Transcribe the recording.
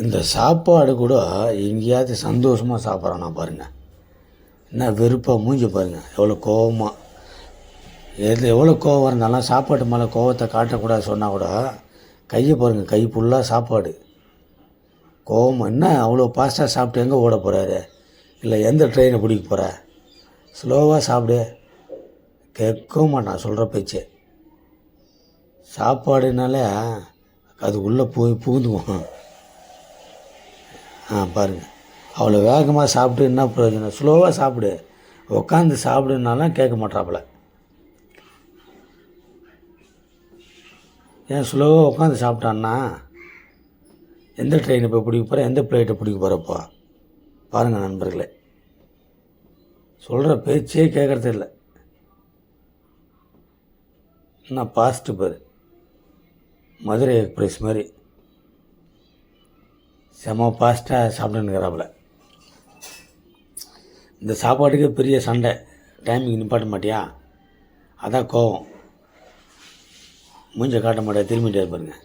இந்த சாப்பாடு கூட எங்கேயாவது சந்தோஷமாக சாப்பிட்றானா பாருங்கள். என்ன வெறுப்பாக மூஞ்சி பாருங்கள், எவ்வளோ கோவமாக. எவ்வளோ கோவம் இருந்தாலும் சாப்பாட்டு மேலே கோவத்தை காட்டக்கூடாது சொன்னால் கூட கையை பாருங்கள், கை ஃபுல்லாக சாப்பாடு. கோவம் என்ன அவ்வளோ ஃபாஸ்ட்டாக சாப்பிட்டு எங்கே ஓட போகிறாரு? இல்லை எந்த ட்ரெயினை பிடிக்க போகிற? ஸ்லோவாக சாப்பிடு. கேட்கவும் மாட்டான் சொல்கிற பேச்சு. சாப்பாடுனாலே அது உள்ளே போய் புகுந்துவோம். பாருங்கள், அவ்வளோ வேகமாக சாப்பிட்டு என்ன பிரயோஜனம்? ஸ்லோவாக சாப்பிடு, உட்காந்து சாப்பிடுனாலும் கேட்க மாட்டாப்புல. ஏன் ஸ்லோவாக உட்காந்து சாப்பிட்டான்னா எந்த ட்ரெயினை போய் பிடிக்க போகிற, எந்த ஃப்ளைட்டை பிடிக்க போகிறப்போ? பாருங்கள் நண்பர்களே, சொல்கிற பேச்சே கேட்குறது இல்லை. நான் பாஸ்ட்டு பேர் மதுரை எக்ஸ்பிரஸ் மாதிரி செம ஃபாஸ்ட்டாக சாப்பிட்டுன்னுக்கிறாப்புல. இந்த சாப்பாட்டுக்கு பெரிய சண்டை, டைமிங் நிப்பாட்ட மாட்டியா? அதான் கோவம். மூஞ்ச காட்ட மாட்டேன், திரும்பிட்டே பாருங்க.